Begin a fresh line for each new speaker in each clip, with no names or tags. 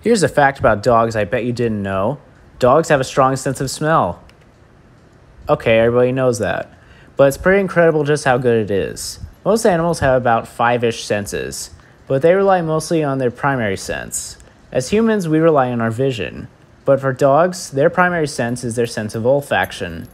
Here's a fact about dogs I bet you didn't know. Dogs have a strong sense of smell. Okay, everybody knows that. But it's pretty incredible just how good it is. Most animals have about 5-ish senses, but they rely mostly on their primary sense. As humans, we rely on our vision. But for dogs, their primary sense is their sense of olfaction.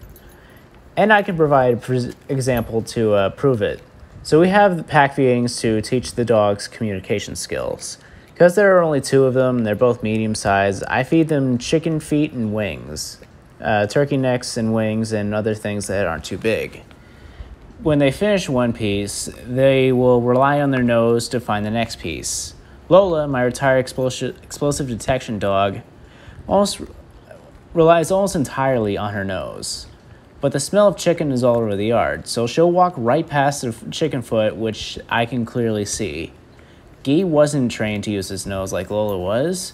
And I can provide an example to prove it. So we have pack feedings to teach the dogs communication skills. Because there are only 2 of them, they're both medium-sized, I feed them chicken feet and wings. Turkey necks and wings and other things that aren't too big. When they finish one piece, they will rely on their nose to find the next piece. Lola, my retired explosive detection dog, relies almost entirely on her nose. But the smell of chicken is all over the yard, so she'll walk right past the chicken foot, which I can clearly see. Guy wasn't trained to use his nose like Lola was,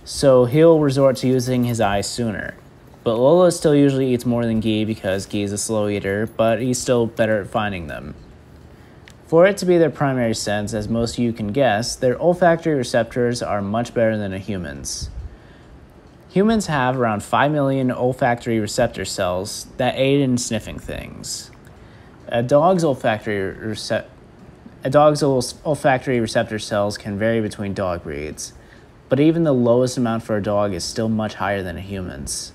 so he'll resort to using his eyes sooner. But Lola still usually eats more than Guy because Guy is a slow eater, but he's still better at finding them. For it to be their primary sense, as most of you can guess, their olfactory receptors are much better than a human's. Humans have around 5 million olfactory receptor cells that aid in sniffing things. A dog's olfactory receptor cells can vary between dog breeds, but even the lowest amount for a dog is still much higher than a human's.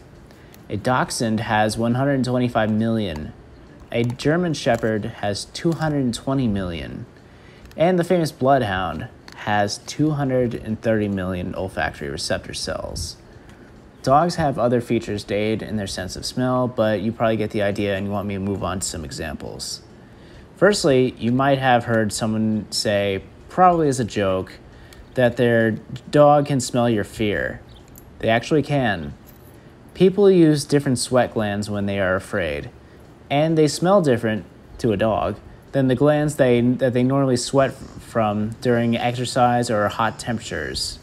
A Dachshund has 125 million. A German Shepherd has 220 million. And the famous Bloodhound has 230 million olfactory receptor cells. Dogs have other features to aid in their sense of smell, but you probably get the idea and you want me to move on to some examples. Firstly, you might have heard someone say, probably as a joke, that their dog can smell your fear. They actually can. People use different sweat glands when they are afraid, and they smell different to a dog than the glands that they normally sweat from during exercise or hot temperatures.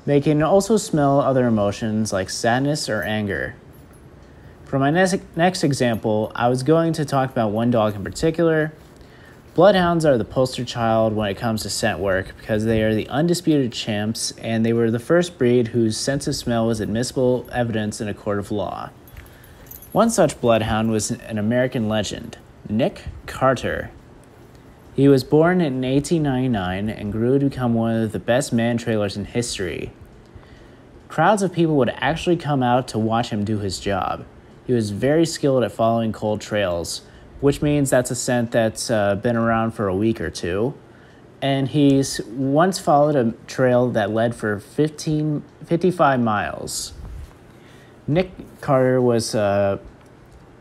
They can also smell other emotions like sadness or anger. For my next example, I was going to talk about one dog in particular. Bloodhounds are the poster child when it comes to scent work because they are the undisputed champs and they were the first breed whose sense of smell was admissible evidence in a court of law. One such bloodhound was an American legend, Nick Carter. He was born in 1899 and grew to become one of the best man-trailers in history. Crowds of people would actually come out to watch him do his job. He was very skilled at following cold trails, which means that's a scent that's been around for a week or 2. And he's once followed a trail that led for 55 miles. Nick Carter was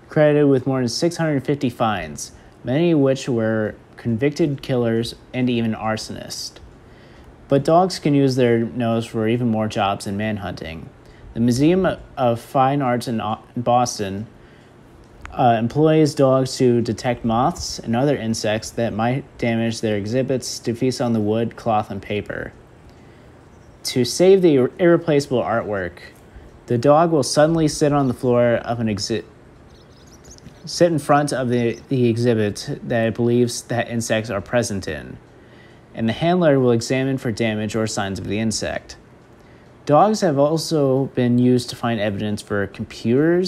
credited with more than 650 finds, many of which were convicted killers and even arsonists. But dogs can use their nose for even more jobs than manhunting. The Museum of Fine Arts in Boston employs dogs to detect moths and other insects that might damage their exhibits to feast on the wood, cloth, and paper. To save the irreplaceable artwork, the dog will suddenly sit on the floor of sit in front of the exhibit that it believes that insects are present in, and the handler will examine for damage or signs of the insect. Dogs have also been used to find evidence for computer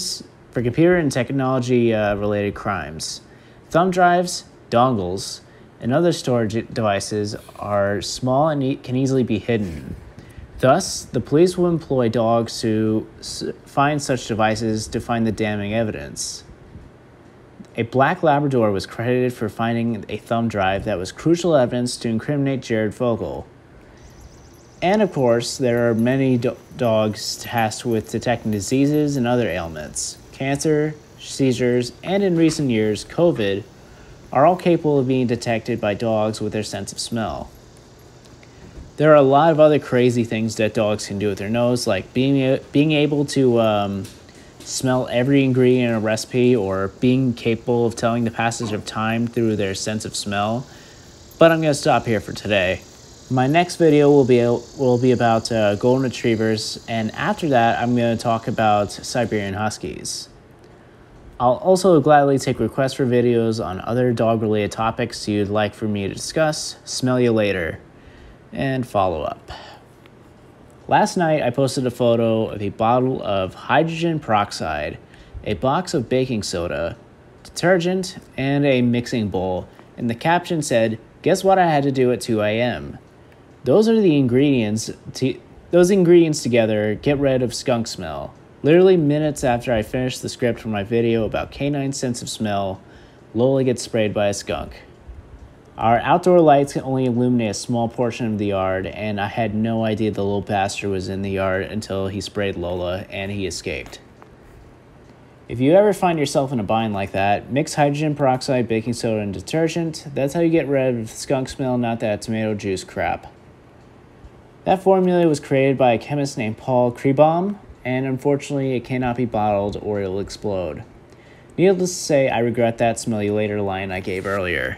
and technology-related crimes. Thumb drives, dongles, and other storage devices are small and can easily be hidden. Thus, the police will employ dogs to find such devices to find the damning evidence. A black Labrador was credited for finding a thumb drive that was crucial evidence to incriminate Jared Fogle. And of course, there are many dogs tasked with detecting diseases and other ailments. Cancer, seizures, and in recent years, COVID, are all capable of being detected by dogs with their sense of smell. There are a lot of other crazy things that dogs can do with their nose, like being able to smell every ingredient in a recipe or being capable of telling the passage of time through their sense of smell. But I'm going to stop here for today. My next video will be about golden retrievers, and after that I'm going to talk about Siberian Huskies. I'll also gladly take requests for videos on other dog-related topics you'd like for me to discuss. Smell you later, and follow up. Last night, I posted a photo of a bottle of hydrogen peroxide, a box of baking soda, detergent, and a mixing bowl, and the caption said, "Guess what I had to do at 2 a.m.? Those ingredients together get rid of skunk smell. Literally minutes after I finished the script for my video about Canine's sense of smell, Lola gets sprayed by a skunk. Our outdoor lights can only illuminate a small portion of the yard, and I had no idea the little bastard was in the yard until he sprayed Lola and he escaped." If you ever find yourself in a bind like that, mix hydrogen peroxide, baking soda, and detergent. That's how you get rid of skunk smell, not that tomato juice crap. That formula was created by a chemist named Paul Krebaum, and unfortunately it cannot be bottled or it'll explode. Needless to say, I regret that smell you later line I gave earlier.